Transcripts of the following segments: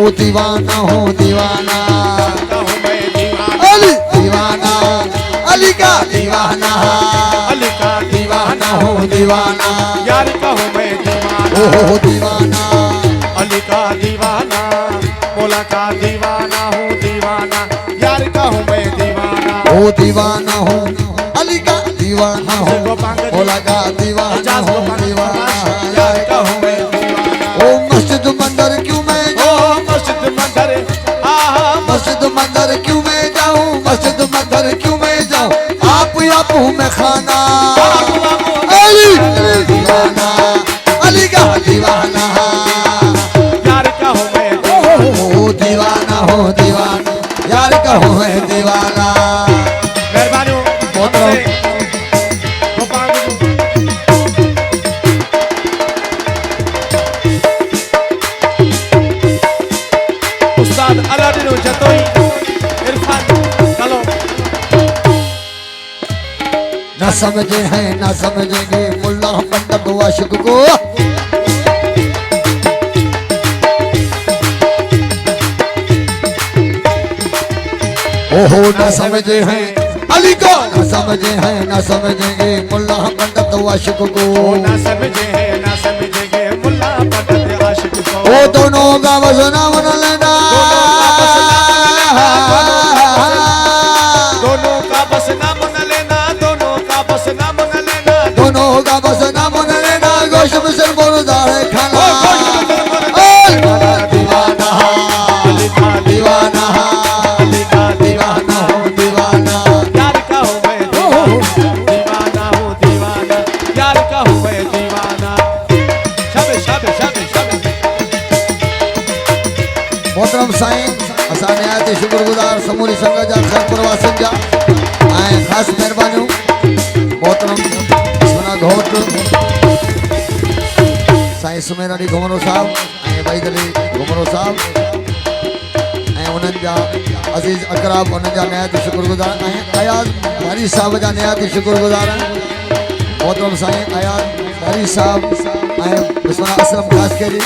ओ दीवाना हूँ दीवाना, अली दीवाना, अली का दीवाना, अली का दीवाना हूँ दीवाना, यार का हूँ मैं दीवाना, ओ दीवाना, अली का दीवाना, मौला का दीवाना हूँ दीवाना, यार का हूँ मैं दीवाना, ओ दीवाना हूँ अली का दीवाना हूँ, मौला का दीवाना हूँ दीवाना, यार का हूँ मैं दीवाना। ओ मस्जिद मंदिर क्यों मैं ओ मस्जिद मंदिर, मस्जिद मंदिर क्यों मैं जाऊँ, मस्जिद मंदिर क्यों मैं जाऊँ, आप हूँ मैं खाना, अली दीवाना, अली का दीवाना, यार का हूँ मैं ओ दीवाना हूँ दीवाना, यार का हूँ मैं दीवाना। मेहरबानी उस्ताद अलादीन जतोई इरफान चलो। न समझे हैं न समझेंगे मुल्ला पंडित वाशिक को, ओहो न समझे हैं अली को, न समझे हैं न समझेंगे मुल्ला पंडित वाशिक को, ना समझे हैं ना समझेंगे मुल्ला पंडित आशिक को, ओ दोनों का बस नाम न लेना, दोनों का बस नाम न लेना, दोनों का बस नाम न लेना, दोनों का बस नाम न लेना, गोश्त में सिर बोलदार खाना, दीवाना अली का दीवाना, अली का दीवाना हूँ दीवाना, यार का हूँ मैं दीवाना हूँ दीवाना, यार का हूँ मैं दीवाना। शाबाश शाबाश शाबाश शाबाश। मोहतरम साईं असां निहायत शुक्रगुजार समूरी संगत जा खैर प्रवासन जा ऐं ख़ासि महिरबानियूं मोहतरम सोना घोट साईं सुमेर अली घुमरो साहब ऐं वहीद अली घुमरो साहब ऐं उन्हनि जा अज़ीज़ अकराब उन्हनि जा निहायत शुक्रगुजार ऐं अयाज़ वारी साहब जा निहायत शुक्रगुजार आहियूं। मोहतरम साईं अयाज़ वारी साहब ऐं बिस्मिल्लाह असलम ख़ासकेरी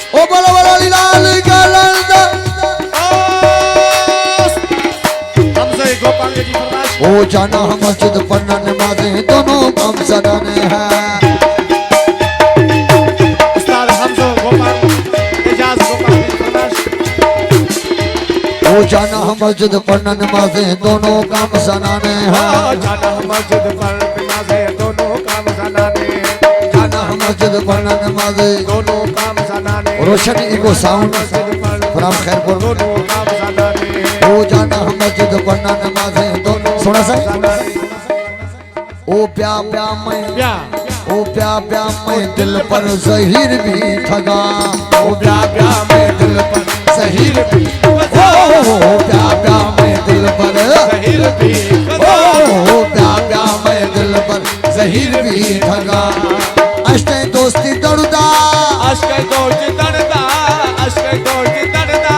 ओ बोलो बोलो लाल का लंदा, हमसे गोपाल जी फरमाइश। ओ जाना मस्जिद पढ़ना नमाज़ें दोनों काम सदाने हैं, उस्ताद हमसे गोपाल एजाज गोपाल जी फरमाइश। ओ जाना मस्जिद पढ़ना नमाज़ें दोनों काम सदाने हैं, जाना मस्जिद पर नमाज़ें दोनों काम सनाने, जाना मस्जिद पढ़ना नमाज़ें दोनों काम सनाने, रोशनी इको साउंड मस्जिद पर फराम खैरपुर, दोनों काम सनाने, ओ जाना मस्जिद पढ़ना नमाज़ें दोनों सुना सा ओ प्या प्या मैं प्या ओ प्या प्या मैं दिल पर ज़हीर भी ठगा, ओ प्या प्या मैं दिल पर ज़हीर भी ओ प्या प्या मैं दिल पर सहील भी ओ प्या प्या मैं दिल पर ज़हीर भी ठगा, अष्टे दोस्ती दर्दा, अश्क दोस्त दर्दा, अश्क दोस्त दर्दा,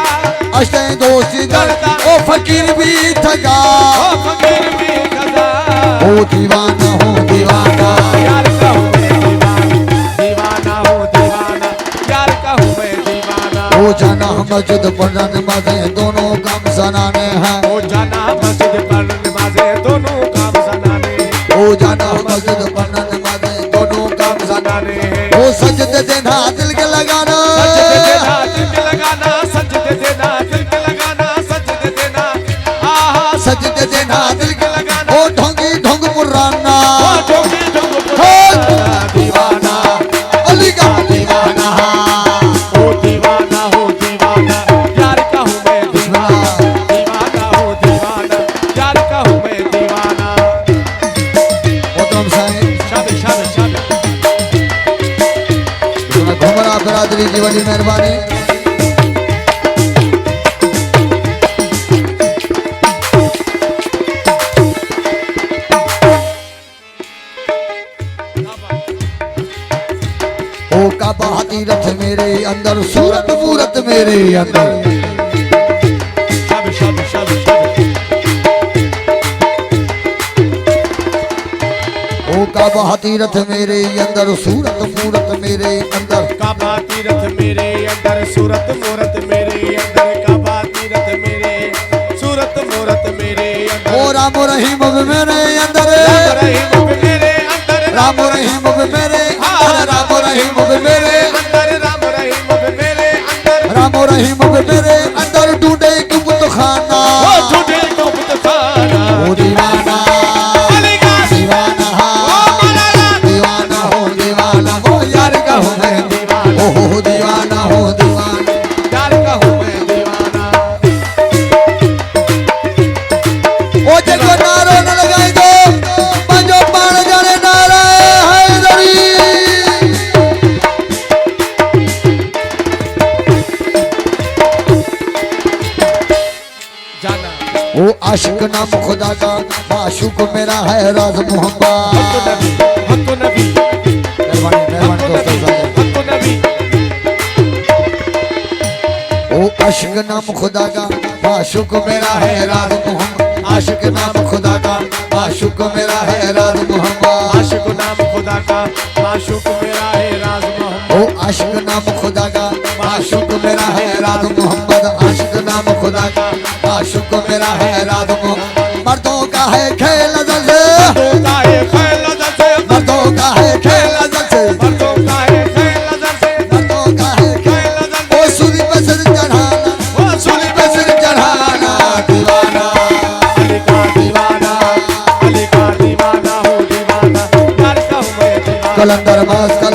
अष्टे दोस्ती दर्दा, ओ फकीर भी ठगा, ओ फकीर भी खदा, ओ दीवाना हूँ दीवाना, यार का हूँ मैं दीवाना, दीवाना हूँ दीवाना, यार का हूँ मैं दीवाना। ओ जाना मस्जिद पढ़ना नमाज़ें दोनों काम सनाने हैं, ओ जाना मस्जिद पर नमाज़ें दोनों काम सनाने, ओ जाना मस्जिद पढ़ना नमाज़ें दोनों काम सनाने, ओ सजदे देना दिल के लगाना, सजदे देना दिल के लगाना, सजदे देना दिल के लगाना, सजदे देना आहा सजदे देना दिल के लगाना, ओ ढोंगी ढोंग पुराना, ओ ढोंगी ढोंग दीवाना अली का दीवाना, ओ दीवाना हो दीवाना, यार का हूँ मैं दीवाना, दीवाना हो दीवाना, यार का हूँ मैं दीवाना। मोहतरम साईं शाबाश शाबाश शाबाश। घुमरा बिरादरी की बड़ी मेहरबानी, ओ का बहाती रथ मेरे अंदर सूरत मूरत मेरे अंदर, शाबाश शाबाश शाबाश शाबाश। ओ काबा तीरथ मेरे अंदर सूरत मूरत मेरे अंदर काबा तीरथ मेरे अंदर सूरत मूरत मेरे अंदर काबा तीरथ मेरे सूरत मूरत मेरे अंदर ओ राम रहीम भी मेरे अंदर राम रहीम भी मेरे अंदर राम रहीम भी मेरे अंदर राम रहीम भी मेरे अंदर राम रहीम भी मेरे अंदर राम रहीम भी मेरे अंदर ढूंढे गुप्त खाना वो झूठे गुप्त खाना ओ दीवाना दीवाना दीवाना हो यार का हूँ मैं दीवाना ओ दीवाना हो दीवाना यार का हूँ मैं दीवाना ओ जगो नारो न लगाई दो पंजो पान जाने नारा हैदरी जाना ओ आशिक नाम खुदा का माशूक मेरा है राज हक मोहब्बत नबी हक नबी मेहरबानी मेहरबानी दोस्तों साहब हक नबी ओ आशिक नाम खुदा का माशूक मेरा है राज मोहम्मद आशिक नाम खुदा का माशूक मेरा है राज मोहम्मद आशिक नाम खुदा का माशूक मेरा है राज मोहम्मद ओ आशिक नाम खुदा का माशूक मेरा है राज मोहम्मद आशिक नाम खुदा का माशूक मेरा है राज मोहम्मद मर्दों का है खेल जैसे मर्दों का है खेल जैसे मर्दों का है खेल जैसे मर्दों का है खेल जैसे मर्दों का है खेल जैसे ओ सूली पे सिर चढ़ाना वो सूली पे सिर चढ़ाना दीवाना अली का दीवाना अली का दीवाना हो दीवाना यार का हूँ मैं दीवाना कलंदर मास